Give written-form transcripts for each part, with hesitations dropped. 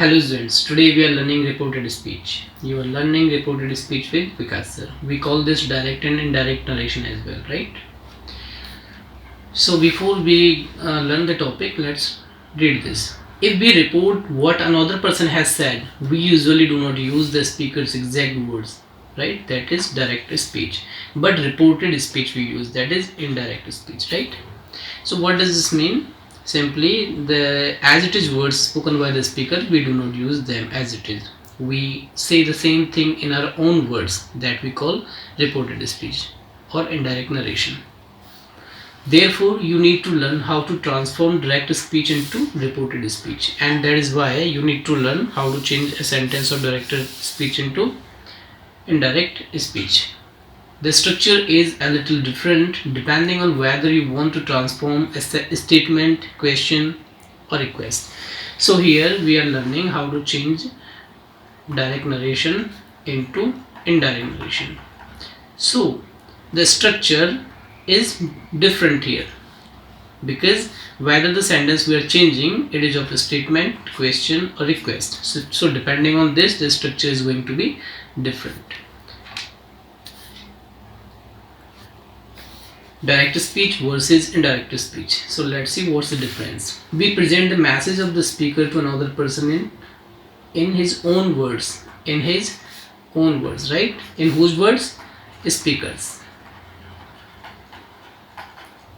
Hello students, today we are learning reported speech. You are learning reported speech with Vikas sir. We call this direct and indirect narration as well, right? So before we learn the topic, let's read this. If we report what another person has said, we usually do not use the speaker's exact words, right? That is direct speech. But reported speech we use, that is indirect speech, right? So what does this mean? Simply, the as it is words spoken by the speaker, we do not use them as it is. We say the same thing in our own words, that we call reported speech or indirect narration. Therefore, you need to learn how to transform direct speech into reported speech, and that is why you need to learn how to change a sentence or directed speech into indirect speech. The structure is a little different depending on whether you want to transform a statement, question, or request. So here we are learning how to change direct narration into indirect narration. So the structure is different here because whether the sentence we are changing, it is of a statement, question, or request. So depending on this, the structure is going to be different. Direct speech versus indirect speech. So let's see what's the difference. We present the message of the speaker to another person in his own words. In his own words, right? In whose words? Speakers.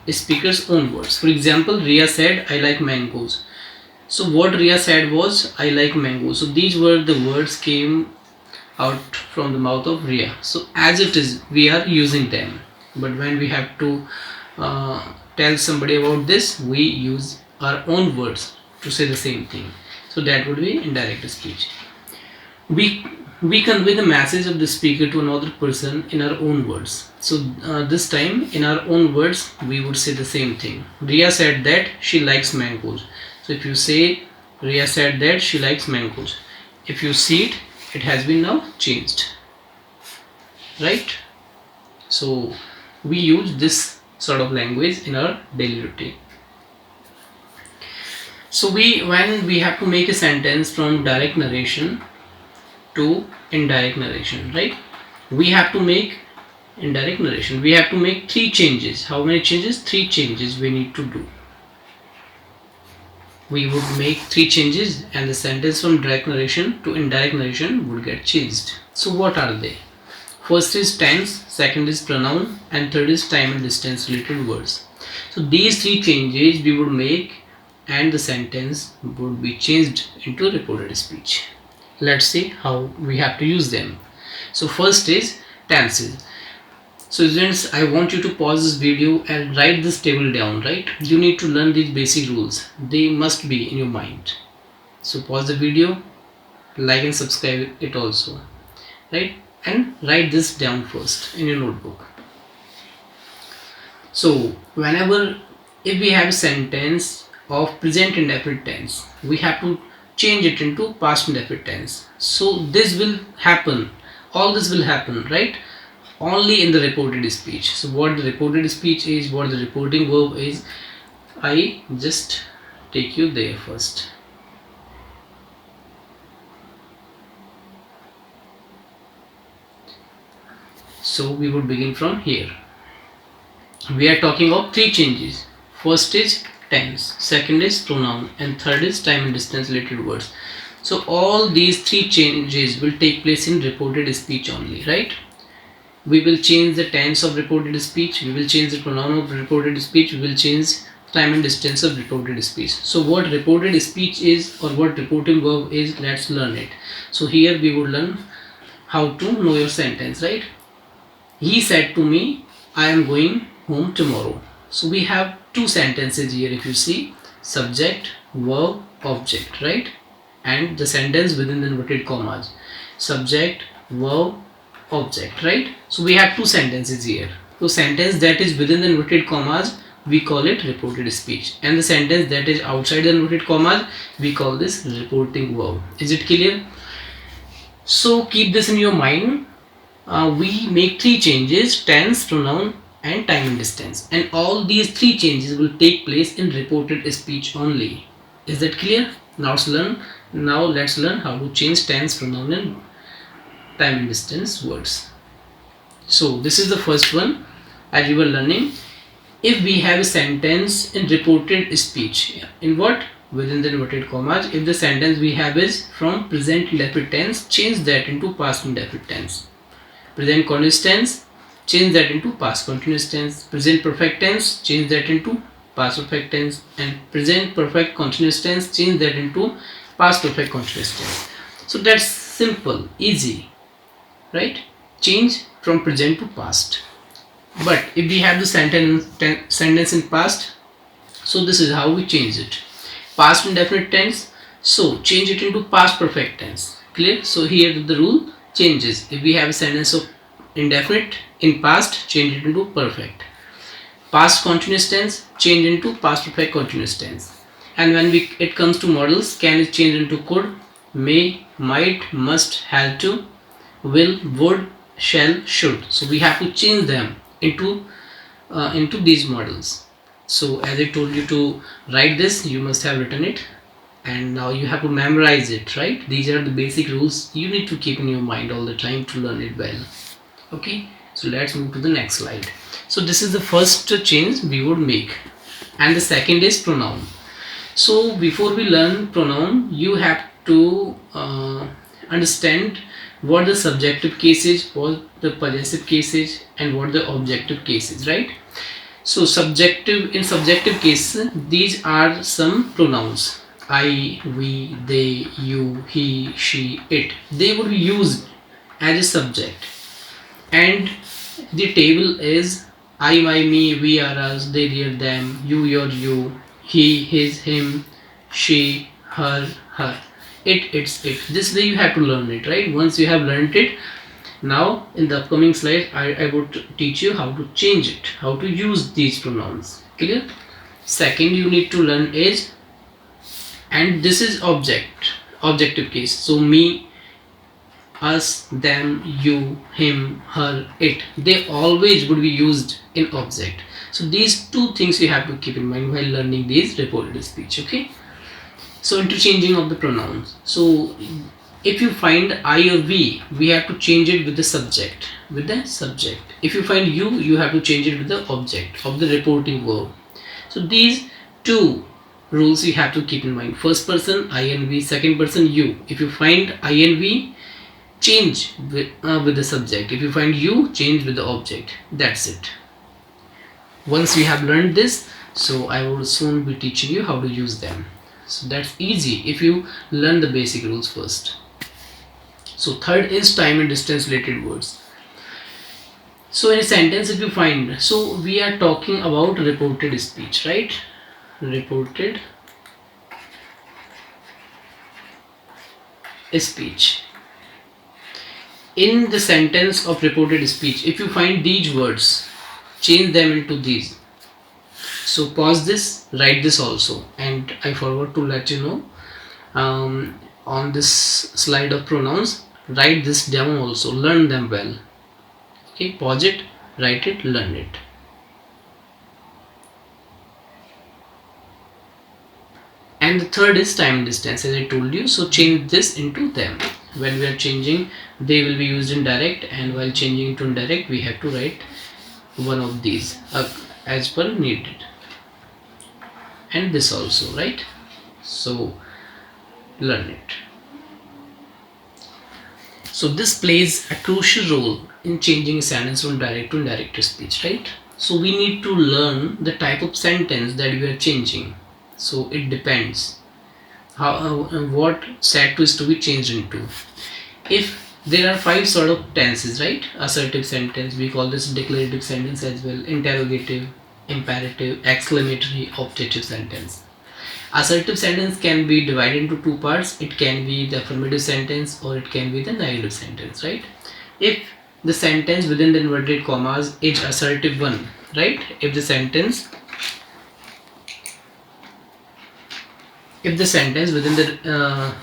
Speaker's own words. For example, Ria said, I like mangoes. So what Ria said was, I like mangoes. So these were the words came out from the mouth of Ria. So as it is, we are using them. But when we have to tell somebody about this, we use our own words to say the same thing. So that would be indirect speech. We convey the message of the speaker to another person in our own words. So this time in our own words we would say the same thing. Ria said that she likes mangoes. So if you say Ria said that she likes mangoes, if you see it, it has been now changed, right? So we use this sort of language in our daily routine. So when we have to make a sentence from direct narration to indirect narration, right? We have to make indirect narration. We have to make 3 changes. How many changes? 3 changes we need to do. We would make 3 changes and the sentence from direct narration to indirect narration would get changed. So what are they? First is tense, second is pronoun, and third is time and distance related words. So these 3 changes we would make and the sentence would be changed into reported speech. Let's see how we have to use them. So first is tenses. So students, I want you to pause this video and write this table down, right? You need to learn these basic rules. They must be in your mind. So pause the video, like and subscribe it also, right? And write this down first in your notebook. So whenever if we have a sentence of present indefinite tense, we have to change it into past indefinite tense. So this will happen, all this will happen, right? Only in the reported speech. So what the reported speech is, what the reporting verb is, I just take you there first. So we would begin from here. We are talking of 3 changes. First is tense, second is pronoun, and third is time and distance related words. So all these 3 changes will take place in reported speech only, right? We will change the tense of reported speech, we will change the pronoun of reported speech, we will change time and distance of reported speech. So what reported speech is or what reporting verb is, let's learn it. So here we would learn how to know your sentence, right? He said to me, I am going home tomorrow. So we have 2 sentences here if you see, subject, verb, object, right? And the sentence within the inverted commas, subject, verb, object, right? So we have 2 sentences here. So sentence that is within the inverted commas, we call it reported speech, and the sentence that is outside the inverted commas, we call this reporting verb. Is it clear? So keep this in your mind. We make 3 changes, tense, pronoun, and time and distance, and all these 3 changes will take place in reported speech only. Is that clear? Now let's learn Now let's learn how to change tense, pronoun and time and distance words. So this is the first one as you were learning. If we have a sentence in reported speech, in what? Within the inverted commas. If the sentence we have is from present indefinite tense, change that into past indefinite tense. Present continuous tense, change that into past continuous tense. Present perfect tense, change that into past perfect tense. And present perfect continuous tense, change that into past perfect continuous tense. So that's simple, easy, right? Change from present to past. But if we have the sentence in past, so this is how we change it. Past indefinite tense, so change it into past perfect tense. Clear? So here the rule changes. If we have a sentence of indefinite in past, change it into perfect. Past continuous tense, change into past perfect continuous tense. And when it comes to models, can is changed into could, may, might, must, have to, will, would, shall, should. So we have to change them into these models. So as I told you to write this, you must have written it, and now you have to memorize it, right? These are the basic rules you need to keep in your mind all the time to learn it well. Okay, so let's move to the next slide. So this is the first change we would make, and the second is pronoun. So before we learn pronoun, you have to understand what the subjective case is, what the possessive case is, and what the objective case is, right? So in subjective case, these are some pronouns: I, we, they, you, he, she, it. They would be used as a subject, and the table is I, my, me, we, are, us, they, their, them, you, your, you, he, his, him, she, her, it, its, it. This way you have to learn it, right? Once you have learned it, now in the upcoming slide I would teach you how to change it, how to use these pronouns. Clear? Second you need to learn is, and this is objective case. So me, us, them, you, him, her, it, they always would be used in object. So these two things you have to keep in mind while learning these reported speech. Okay, so interchanging of the pronouns. So if you find I or we have to change it with the subject. If you find you have to change it with the object of the reporting verb. So these two rules you have to keep in mind. First person I and we, second person you. If you find I and we, change with the subject. If you find you, change with the object. That's it. Once we have learned this, so I will soon be teaching you how to use them. So that's easy if you learn the basic rules first. So third is time and distance related words. So in a sentence if you find, so we are talking about reported speech, right? Reported speech. In the sentence of reported speech, if you find these words, change them into these. So pause this, write this also, and I forgot to let you know, on this slide of pronouns, write this down also, learn them well. Okay, pause it, write it, learn it. And the third is time and distance, as I told you. So change this into them. When we are changing, they will be used in direct, and while changing to indirect, we have to write one of these as per needed. And this also, right? So learn it. So this plays a crucial role in changing a sentence from direct to indirect speech, right? So we need to learn the type of sentence that we are changing. So it depends how what set is to be changed into. If there are 5 sort of tenses, right? Assertive sentence, we call this declarative sentence as well, interrogative, imperative, exclamatory, objective sentence. Assertive sentence can be divided into 2 parts. It can be the affirmative sentence or it can be the negative sentence, right? If the sentence within the inverted commas is assertive one, right? If the sentence within the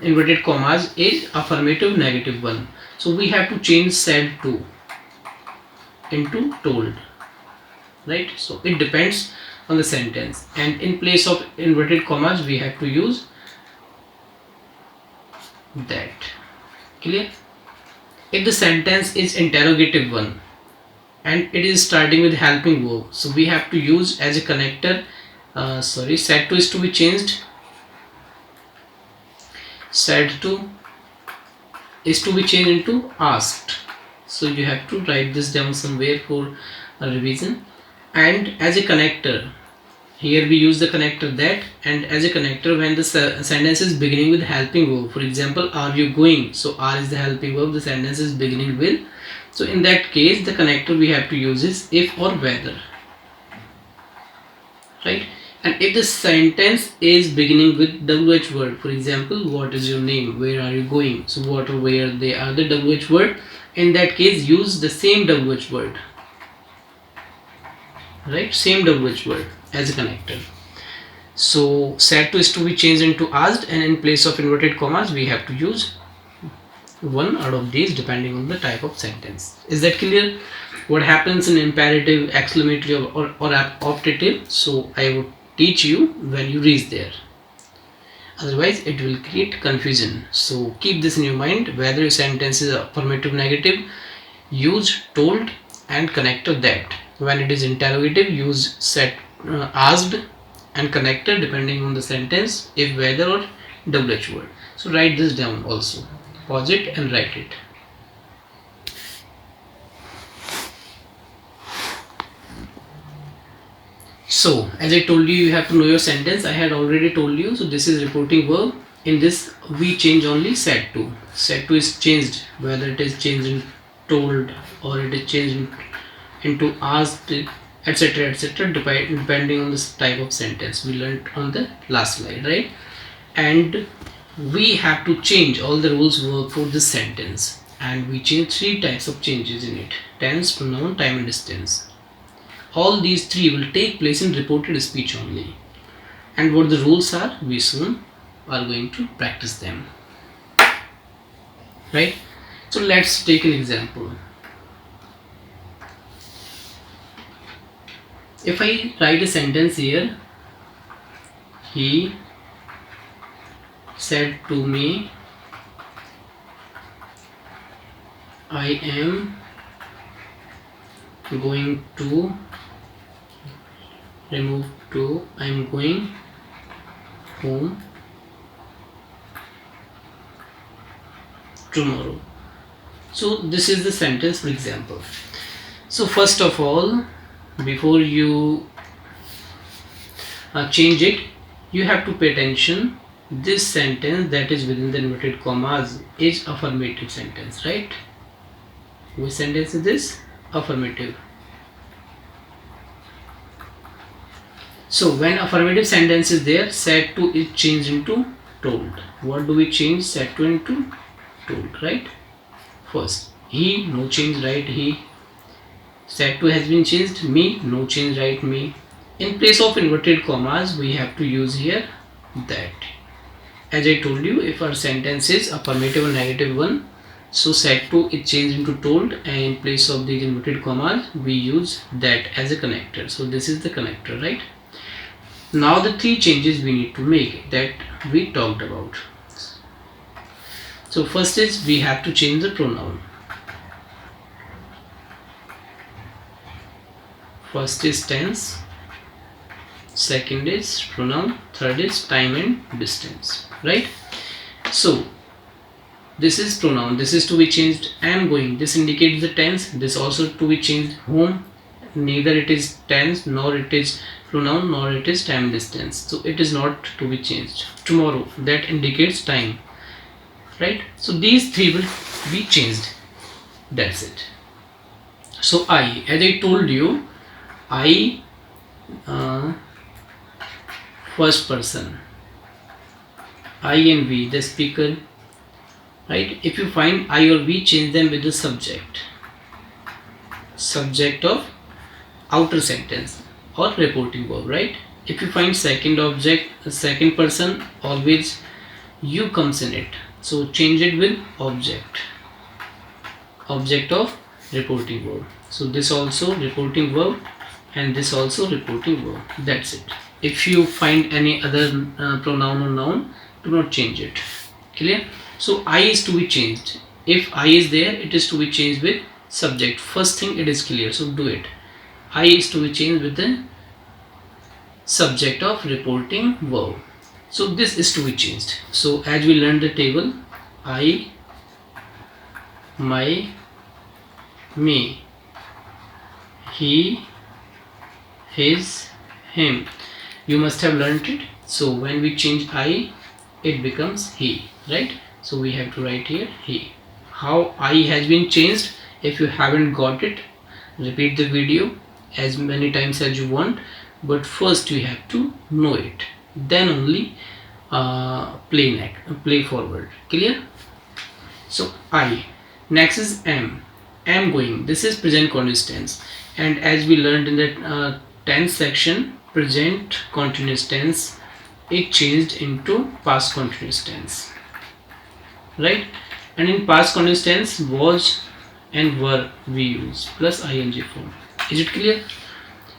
inverted commas is affirmative negative one, so we have to change said to into told, right? So it depends on the sentence, and in place of inverted commas we have to use that. Clear? If the sentence is interrogative one and it is starting with helping verb, so we have to use as a connector, said to is to be changed. Said to is to be changed into asked. So you have to write this down somewhere for a revision. And as a connector, here we use the connector that, and as a connector when the sentence is beginning with helping verb. For example, are you going? So are is the helping verb, the sentence is beginning with. So in that case, the connector we have to use is if or whether, right? And if the sentence is beginning with WH word, for example, what is your name? Where are you going? So what or where, they are the WH word. In that case, use the same WH word, right? Same WH word as a connector. So said to is to be changed into asked, and in place of inverted commas we have to use one out of these depending on the type of sentence. Is that clear? What happens in imperative, exclamatory or optative? So I would teach you when you reach there, otherwise it will create confusion. So keep this in your mind. Whether your sentence is affirmative, negative, use told and connector that. When it is interrogative, use said, asked and connector depending on the sentence, if, whether or WH word. So write this down also, pause it and write it. So as I told you, you have to know your sentence. I had already told you. So this is reporting verb. In this we change only said to. Said to is changed, whether it is changed in told or it is changed into asked, etc., etc., depending on this type of sentence we learned on the last slide, right? And we have to change all the rules work for this sentence, and we change 3 types of changes in it: tense, pronoun, time and distance. All these 3 will take place in reported speech only, and what the rules are, we soon are going to practice them, right? So let's take an example. If I write a sentence here, he said to me, I am going to remove to, I am going home tomorrow. So this is the sentence, for example. So first of all, before you change it, you have to pay attention. This sentence that is within the inverted commas is affirmative sentence, right? Which sentence is this? Affirmative. So when affirmative sentence is there, said to is changed into told. What do we change said to into told, right? First, he, no change, right? He. Said to has been changed, me, no change, right? Me. In place of inverted commas, we have to use here that. As I told you, if our sentence is affirmative or negative one, so said to is changed into told, and in place of these inverted commas, we use that as a connector. So this is the connector, right? Now the 3 changes we need to make that we talked about. So first is we have to change the pronoun. First is tense, second is pronoun, third is time and distance, right? So this is pronoun, this is to be changed, I am going, this indicates the tense. This also to be changed, home, neither it is tense nor it is pronoun nor it is time distance, so it is not to be changed. Tomorrow, that indicates time, right? So these 3 will be changed, that's it. So I, as I told you, I, first person, I and we, the speaker, right? If you find I or we, change them with the subject of outer sentence or reporting verb, right? If you find second object, second person, always you comes in it, so change it with object of reporting verb. So this also reporting verb and this also reporting verb, that's it. If you find any other pronoun or noun, do not change it. Clear? So I is to be changed. If I is there, it is to be changed with subject. First thing, it is clear, so do it. I is to be changed with the subject of reporting verb. So this is to be changed. So as we learned the table, I, my, me, he, his, him. You must have learned it. So when we change I, it becomes he, right? So we have to write here he. How I has been changed, if you haven't got it, repeat the video as many times as you want, but first you have to know it, then only play forward. Clear? So I. Next is am going. This is present continuous tense, and as we learned in the tense section, present continuous tense, it changed into past continuous tense, right? And in past continuous tense, was and were we use plus ing form. Is it clear?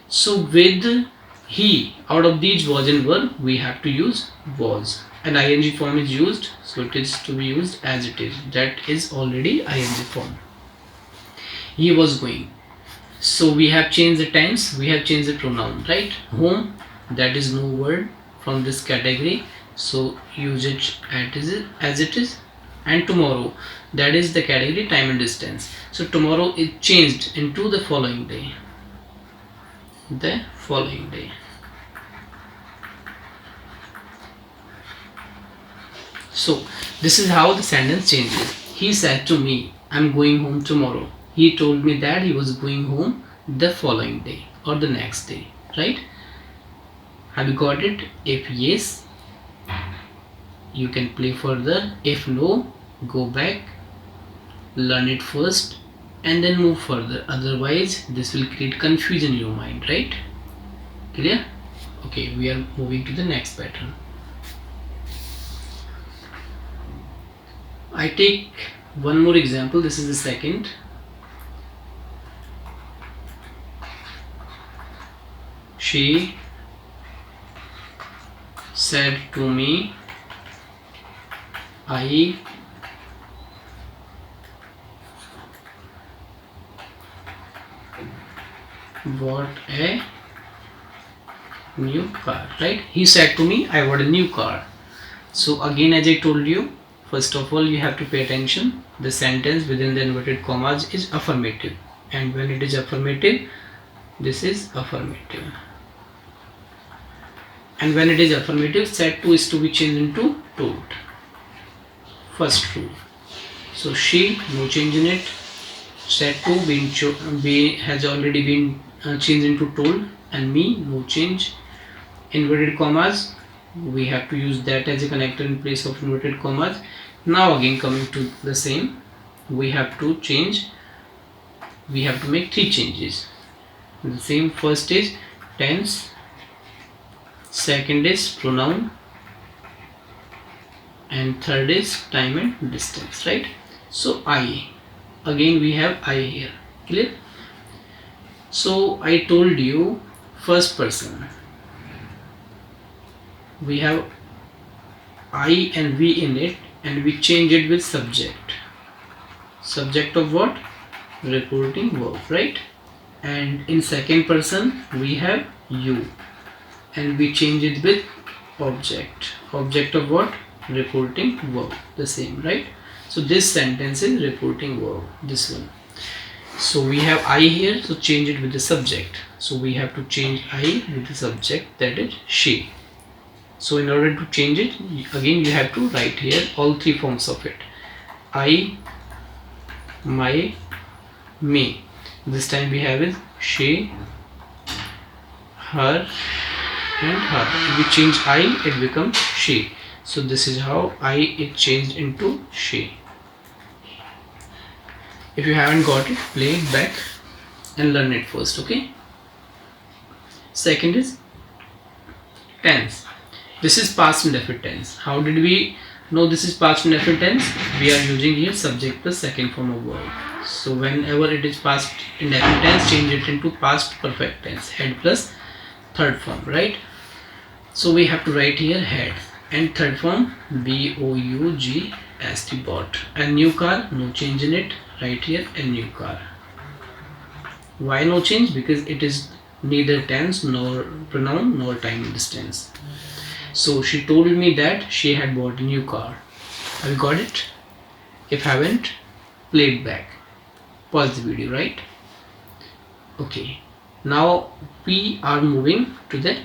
So with he, out of these was and were, we have to use was, and ing form is used, so it is to be used as it is. That is already ing form. He was going. So we have changed the tense, we have changed the pronoun, right? Home, that is no word from this category, so use it as it is. And tomorrow, that is the category time and distance. So tomorrow is changed into the following day. The following day. So this is how the sentence changes. He said to me, I'm going home tomorrow. He told me that he was going home the following day or the next day, right? Have you got it? If yes, you can play further. If no, go back, learn it first, and then move further. Otherwise, this will create confusion in your mind, right? Clear? Okay, we are moving to the next pattern. I take one more example. This is the second. She said to me, I bought a new car, right? He said to me, I bought a new car. So again, as I told you, first of all, you have to pay attention. The sentence within the inverted commas is affirmative, and when it is affirmative, this is affirmative. And when it is affirmative, said to is to be changed into told. First rule. So she, no change in it. Said to has already been changed into told, and me, no change. Inverted commas, we have to use that as a connector in place of inverted commas. Now again coming to the same, we have to change. We have to make three changes. The same. First is tense. Second is pronoun, and third is time and distance, right? So I, again we have I here. Clear? So I told you first person, we have I and we in it, and we change it with subject. Subject of what? Reporting verb, right? And in second person we have you, and we change it with object. Object of what? Reporting verb. The same, right? So this sentence is reporting verb, this one. So we have I here, so change it with the subject. So we have to change I with the subject, that is she. So in order to change it, again you have to write here all three forms of it. I, my, me. This time we have is she, her, and her. If we change I, it becomes she. So this is how I is changed into she. If you haven't got it, play it back and learn it first, okay? Second is tense. This is past indefinite tense. How did we know this is past indefinite tense? We are using here subject plus second form of verb. So whenever it is past indefinite tense, change it into past perfect tense. Had plus third form, right? So we have to write here had, and third form boug ST bought. A new car, no change in it. Right here, a new car. Why no change? Because it is neither tense nor pronoun nor time distance. So she told me that she had bought a new car. Have you got it? If haven't, play it back. Pause the video, right? Okay. Now we are moving to the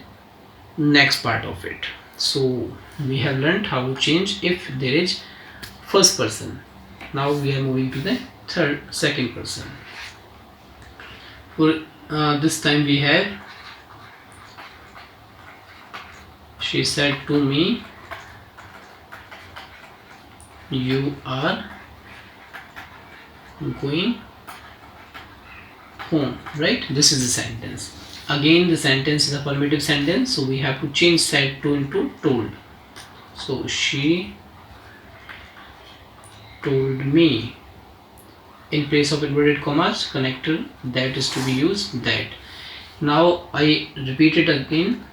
next part of it. So we have learned how to change if there is first person. Now we are moving to the second person. For this time we have, she said to me, you are going home, right? This is the sentence. Again, the sentence is a affirmative sentence, so we have to change said to into told. So she told me. In place of inverted commas, connector that is to be used, that. Now I repeat it again.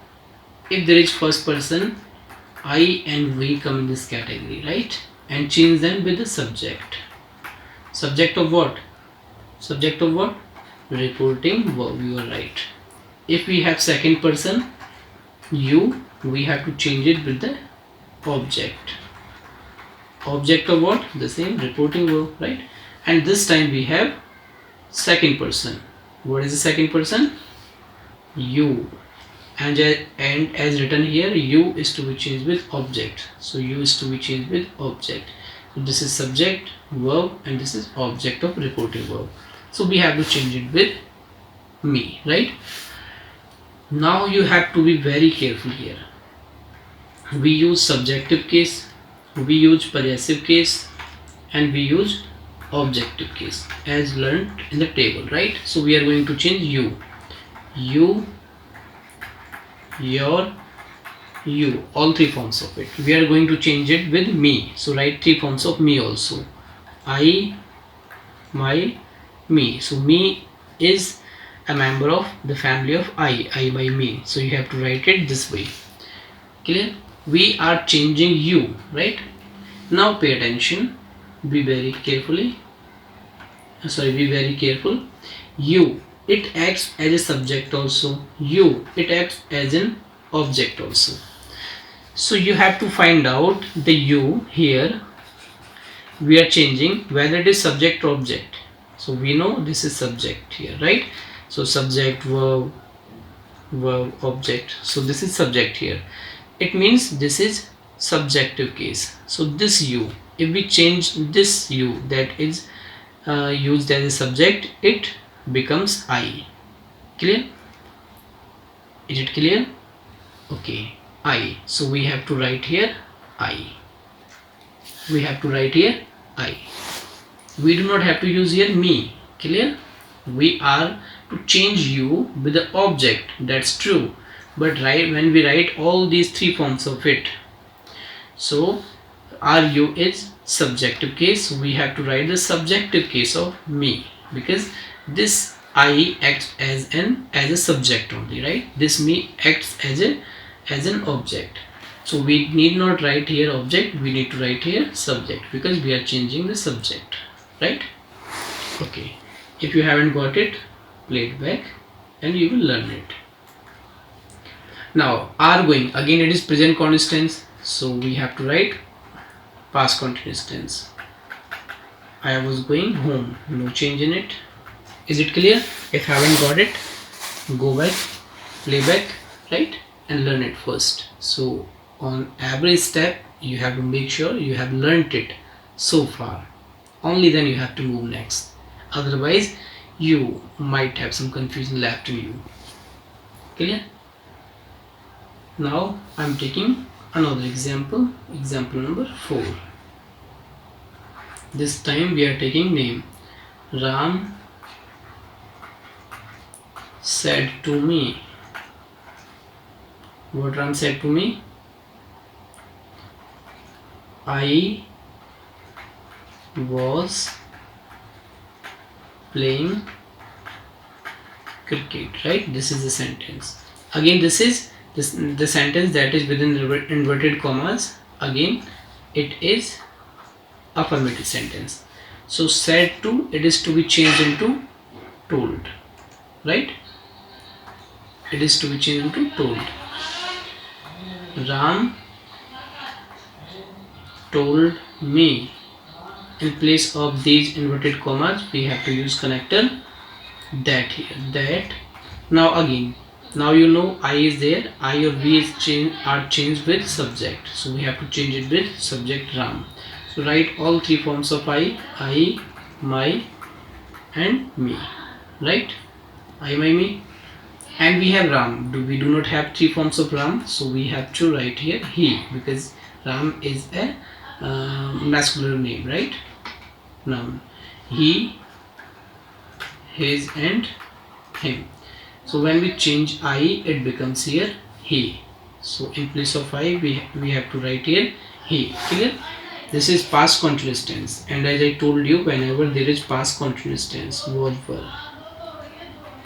If there is first person, I and we come in this category, right? And change them with the subject. Subject of what? Subject of what? Reporting verb. You are right. If we have second person, you, we have to change it with the object. Object of what? The same, reporting verb, right? And this time we have second person. What is the second person? You. And as written here, you is to be changed with object. So you is to be changed with object. So this is subject, verb, and this is object of reporting verb. So we have to change it with me, right? Now you have to be very careful here. We use subjective case, we use possessive case, and we use objective case as learned in the table, right? So we are going to change you, your, you, all three forms of it. We are going to change it with me. So write three forms of me also. I, my, me. So me is a member of the family of I by me. So you have to write it this way. Clear? We are changing you, right? Now pay attention. Be very carefully. Be very careful. You, it acts as a subject also. You, it acts as an object also. So you have to find out the you here. We are changing whether it is subject or object. So we know this is subject here, right? So subject, verb, object. So this is subject here. It means this is subjective case. So this you, if we change this you that is used as a subject, it becomes I. Clear? Is it clear? Okay, I. So we have to write here I. We have to write here I. We do not have to use here me. Clear? We are to change you with the object. That's true. But when we write all these three forms of it, so our you is subjective case. So we have to write the subjective case of me, because this I acts as a subject only, right? This me acts as an object. So we need not write here object, we need to write here subject, because we are changing the subject, right? Okay, if you haven't got it, play it back and you will learn it. Now are going, again it is present continuous tense, so we have to write past continuous tense. I was going home, no change in it. Is it clear? If you haven't got it, go back, play back, right, and learn it first. So on every step you have to make sure you have learnt it so far. Only then you have to move next. Otherwise you might have some confusion left in you. Clear? Now I'm taking another example, example number 4. This time we are taking name. Ram said to me. What Ram said to me? I was playing cricket, right? This is the sentence. Again, this is the sentence that is within the inverted commas. Again, it is affirmative sentence. So said to, it is to be changed into told, right? It is to be changed into told. Ram told me. In place of these inverted commas, we have to use connector that here. That. Now again, now you know I is there. I or we is are changed with subject. So we have to change it with subject Ram. So write all three forms of I, my, and me. Right? I, my, me. And we have Ram. We do not have three forms of Ram, so we have to write here he, because Ram is a masculine name, right? Noun. He, his, and him. So when we change I, it becomes here he. So in place of I, we have to write here he. Clear? This is past continuous tense, and as I told you, whenever there is past continuous tense, was verb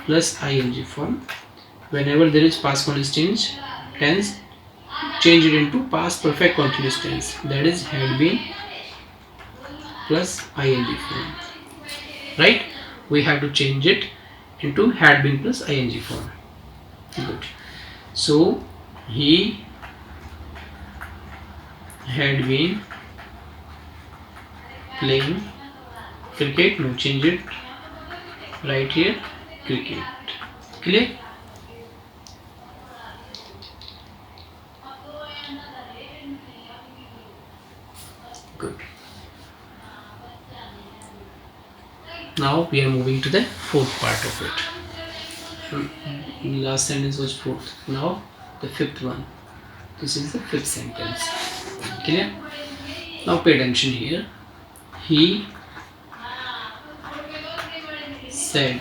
plus ing form, whenever there is past continuous tense, change it into past perfect continuous tense, that is had been plus ing form, right? We have to change it into had been plus ing form. Good. So he had been playing cricket. No, change it right here, cricket. Clear? Good. Now we are moving to the fourth part of it. Last sentence was fourth. Now the fifth one. This is the fifth sentence. Clear? Now pay attention here. He said,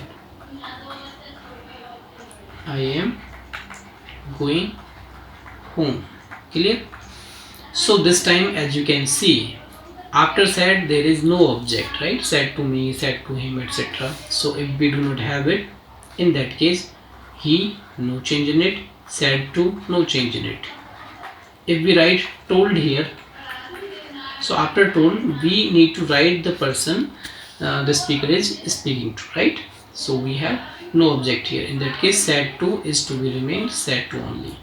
I am going home. Clear? So this time, as you can see, after said there is no object, right? Said to me, said to him, etc. So if we do not have it, in that case, he, no change in it, said to, no change in it. If we write told here, so after told, we need to write the person the speaker is speaking to, right? So we have no object here. In that case, said to is to be remained said to only.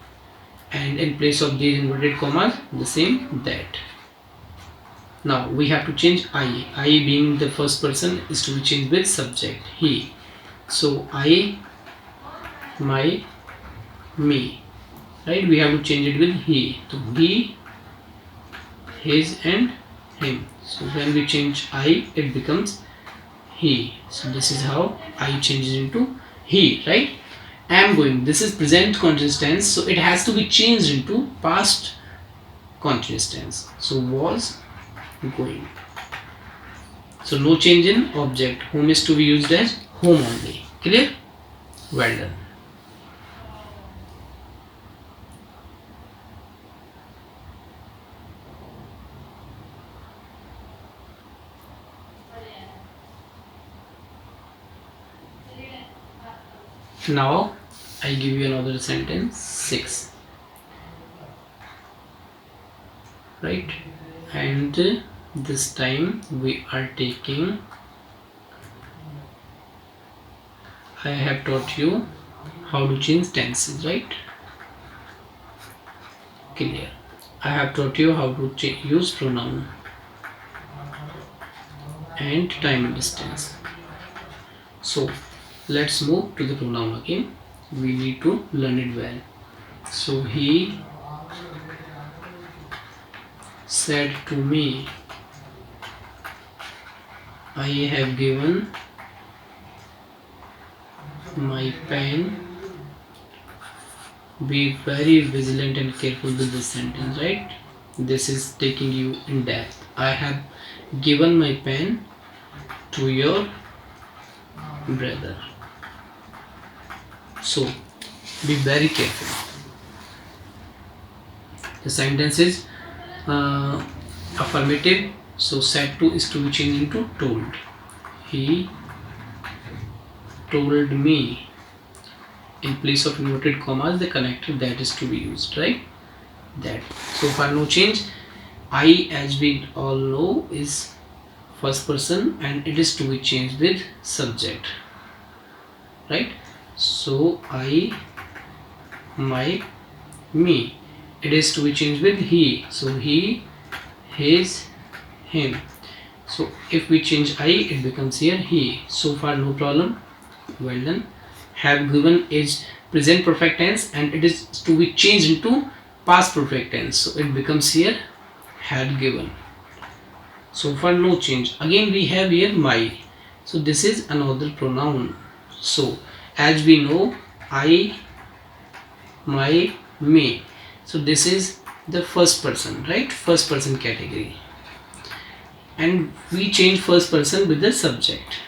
And in place of these inverted commas, the same that. Now we have to change I. I being the first person is to be changed with subject he. So I, my, me. Right? We have to change it with he. So he, his, and him. So when we change I, it becomes he. So this is how I changes into he. Right? Am going. This is present continuous tense, so it has to be changed into past continuous tense. So was going. So no change in object. Home is to be used as home only. Clear? Well done. Now I give you another sentence 6, right? And this time we are taking, I have taught you how to change tenses, right? Clear. I have taught you how to use pronoun and time and distance. So let's move to the pronoun again. We need to learn it well. So he said to me, I have given my pen. Be very vigilant and careful with this sentence, right? This is taking you in depth. I have given my pen to your brother. So be very careful. The sentence is affirmative, so said to is to be changed into told. He told me. In place of inverted commas, the connector that is to be used, right? That. So far no change. I, as we all know, is first person and it is to be changed with subject, right? So I, my, me, it is to be changed with he, so he, his, him. So if we change I, it becomes here he. So far no problem, well done. Have given is present perfect tense and it is to be changed into past perfect tense, so it becomes here had given. So far no change. Again we have here my, so this is another pronoun. So as we know, I, my, me, so this is the first person, right? First person category, and we change first person with the subject,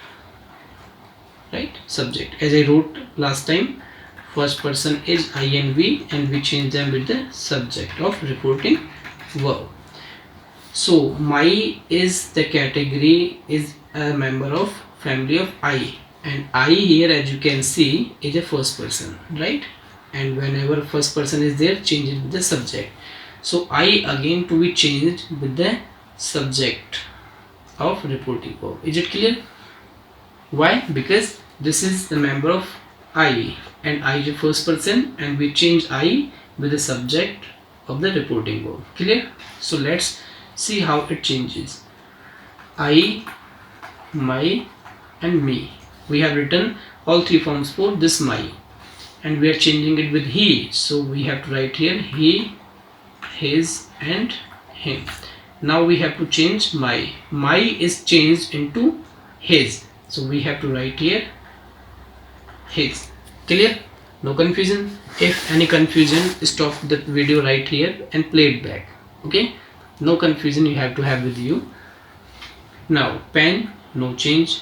right? Subject, as I wrote last time, first person is I and we change them with the subject of reporting verb. So my is the category, is a member of family of I, and I here as you can see is a first person, right? And whenever first person is there, change it with the subject. So I again to be changed with the subject of reporting verb. Is it clear? Why? Because this is the member of I and I is the first person and we change I with the subject of the reporting verb. Clear? So let's see how it changes. I, my and me. We have written all three forms for this my and we are changing it with he. So we have to write here he, his and him. Now we have to change my. My is changed into his. So we have to write here his. Clear? No confusion? If any confusion, stop the video right here and play it back. Okay? No confusion you have to have with you. Now pen, no change.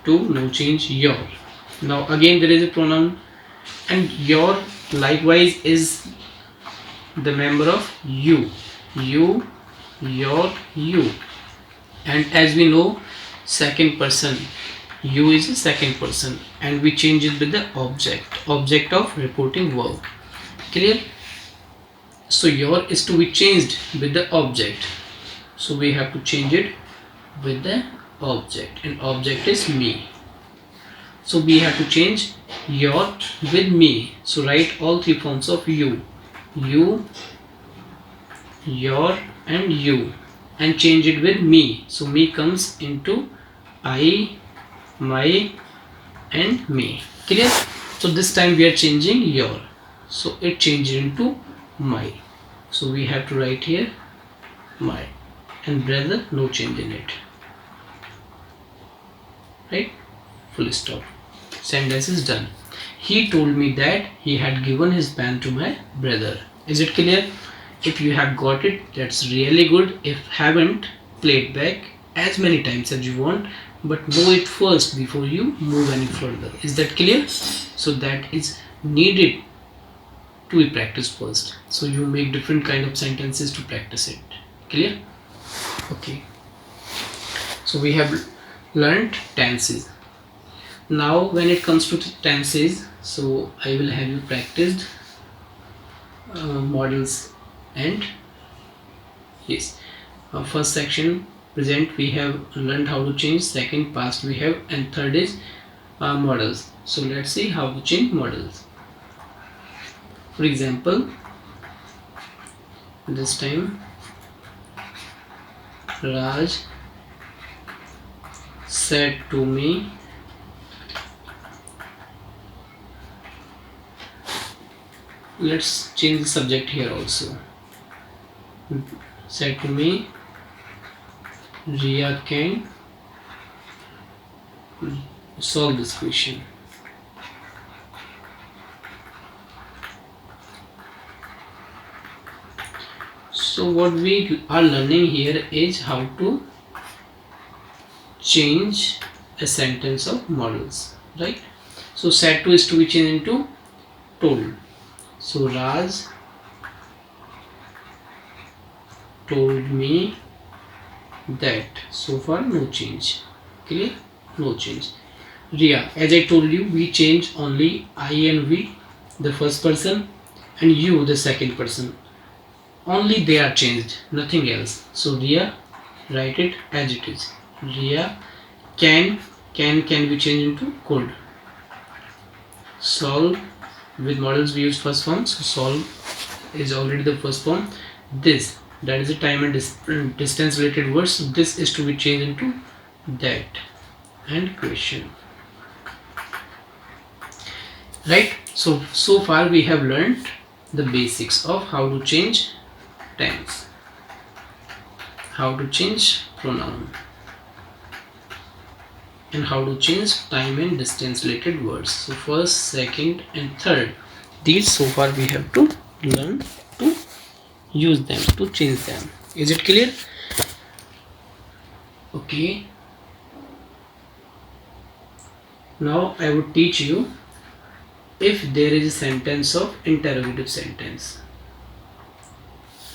To, no change. Your. Now again there is a pronoun and your likewise is the member of you. You, your, you. And as we know, second person, you is the second person and we change it with the object of reporting verb. Clear? So your is to be changed with the object, so we have to change it with the object and object is me. So we have to change your with me. So write all three forms of you, your and you, and change it with me. So me comes into I, my and me. Clear? So this time we are changing your, so it changes into my. So we have to write here my, and brother, no change in it, right? Full stop. Sentence is done. He told me that he had given his pen to my brother. Is it clear? If you have got it, that's really good. If haven't, play it back as many times as you want, but know it first before you move any further. Is that clear? So that is needed to be practiced first. So you make different kind of sentences to practice it. Clear? Okay. So we have learned tenses. Now when it comes to tenses, so I will have you practiced models and yes, first section present we have learned how to change, second past we have, and third is models. So let's see how to change models. For example, this time Raj said to me, let's change the subject here also. Said to me, Riya can solve this question. So what we are learning here is how to change a sentence of models, right? So said to is to be changed into told. So Raj told me that. So far no change. Clear? No change. Riya, as I told you, we change only I and we, the first person, and you, the second person. Only they are changed, nothing else. So Riya, write it as it is. Ria. Can be changed into could. Solve, with models we use first form, so solve is already the first form. This, that is the time and distance related words, so this is to be changed into that. And question, right? So far we have learned the basics of how to change tense, how to change pronoun, and how to change time and distance related words. So first, second and third, these so far we have to learn to use them, to change them. Is it clear? Okay, now I would teach you if there is a sentence of interrogative sentence,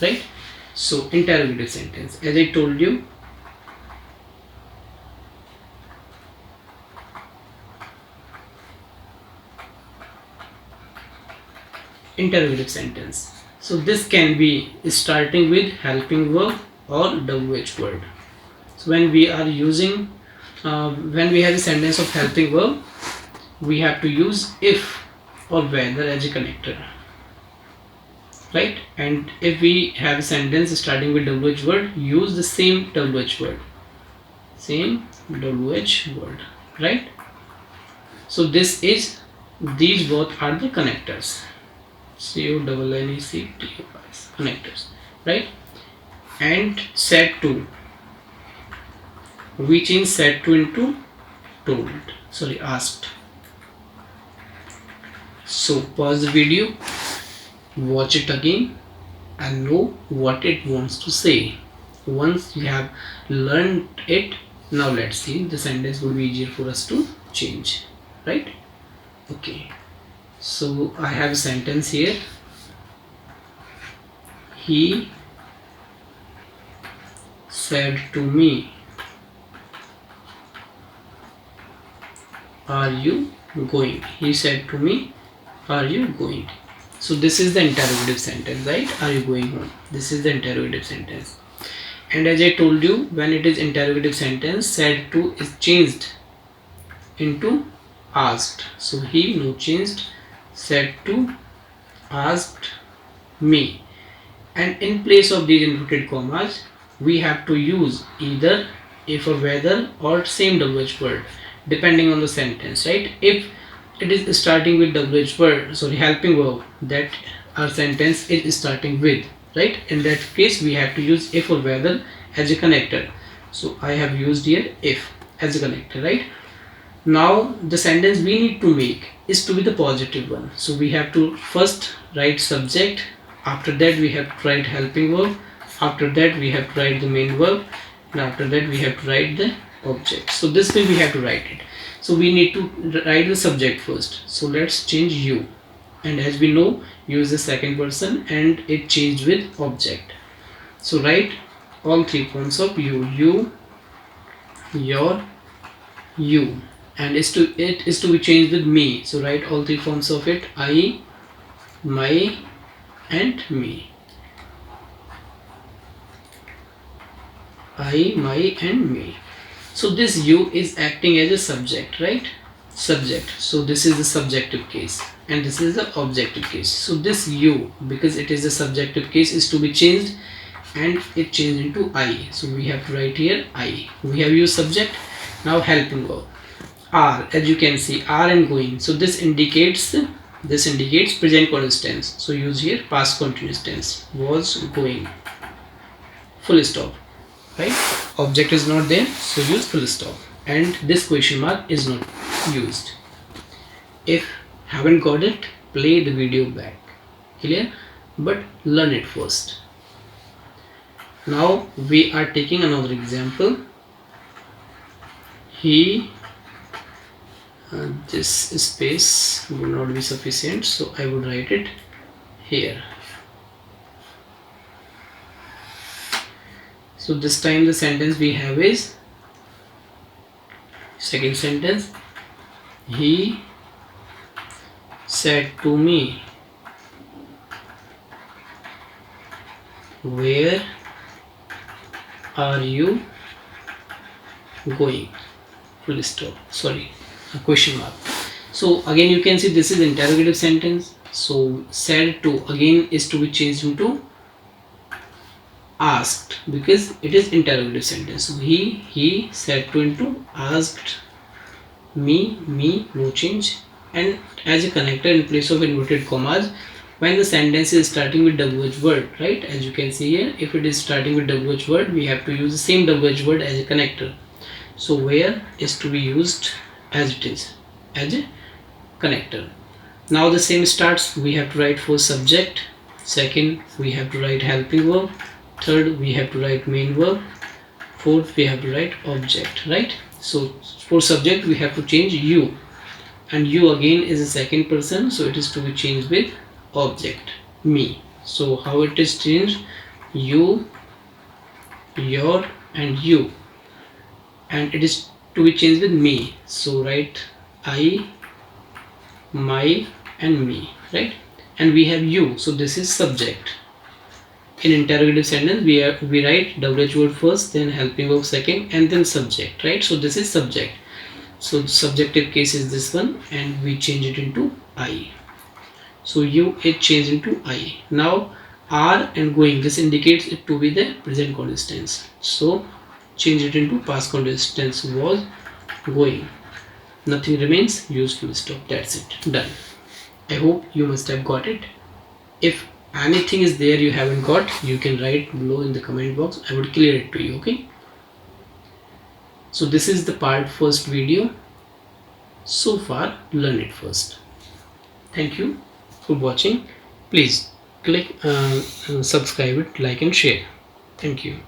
right? So interrogative sentence, as I told you, interrogative sentence, so this can be starting with helping verb or WH word. So when we are using when we have a sentence of helping verb, we have to use if or whether as a connector, right? And if we have a sentence starting with WH word, use the same WH word, right? So this is, these both are the connectors, CONNECTORS, connectors, right? And said to, we change said to into told, asked. So pause the video, watch it again, and know what it wants to say. Once you have learned it, now let's see, the sentence will be easier for us to change, right? Okay, so I have a sentence here. He said to me, are you going? He said to me, are you going? So this is the interrogative sentence, right? Are you going home? This is the interrogative sentence. And as I told you, when it is interrogative sentence, said to is changed into asked. So he no changed, said to, asked me. And in place of these inverted commas, we have to use either if or whether or same WH word depending on the sentence, right? If it is starting with WH word, helping verb, that our sentence is starting with, right? In that case we have to use if or whether as a connector. So I have used here if as a connector, right? Now the sentence we need to make is to be the positive one. So we have to first write subject, after that we have to write helping verb, after that we have to write the main verb, and after that we have to write the object. So this way we have to write it. So we need to write the subject first. So let's change you, and as we know, you is the second person and it changed with object. So write all three forms of you, your, you, and it is to be changed with me. So write all three forms of it, I, my, and me. I, my, and me. So this you is acting as a subject, right? Subject. So this is the subjective case and this is the objective case. So this you, because it is the subjective case, is to be changed and it changed into I. So we have to write here I. We have used subject. Now helping verb. Are, as you can see, are and going. So this indicates present continuous tense. So use here past continuous tense. Was going. Full stop. Right? Object is not there, so use full stop. And this question mark is not used. If haven't got it, play the video back. Clear? But learn it first. Now we are taking another example. He, this space would not be sufficient, so I would write it here. So this time the sentence we have is, second sentence, he said to me, where are you going, full stop, sorry, a question mark. So again you can see this is interrogative sentence. So said to again is to be changed into asked because it is interrogative sentence. So he said to into asked me, no change. And as a connector in place of inverted commas when the sentence is starting with WH word, right? As you can see here, if it is starting with WH word, we have to use the same WH word as a connector. So where is to be used as it is, as a connector. Now the same starts, we have to write first subject, second we have to write helping verb, third we have to write main verb, fourth we have to write object, right? So for subject we have to change you, and you again is a second person, so it is to be changed with object me. So how it is changed? You, your, and you, and it is to be changed with me. So write I, my, and me, right? And we have you, so this is subject. In interrogative sentence we write WH word first, then helping verb second, and then subject, right? So this is subject. So subjective case is this one, and we change it into I. So you is changed into I. Now are and going, this indicates it to be the present continuous tense. So change it into past continuous tense, was going. Nothing remains, use full stop. That's it, done. I hope you must have got it. If anything is there you haven't got, you can write below in the comment box. I would clear it to you, okay? So this is the part first video. So far, learn it first. Thank you for watching. Please click subscribe it, like and share. Thank you.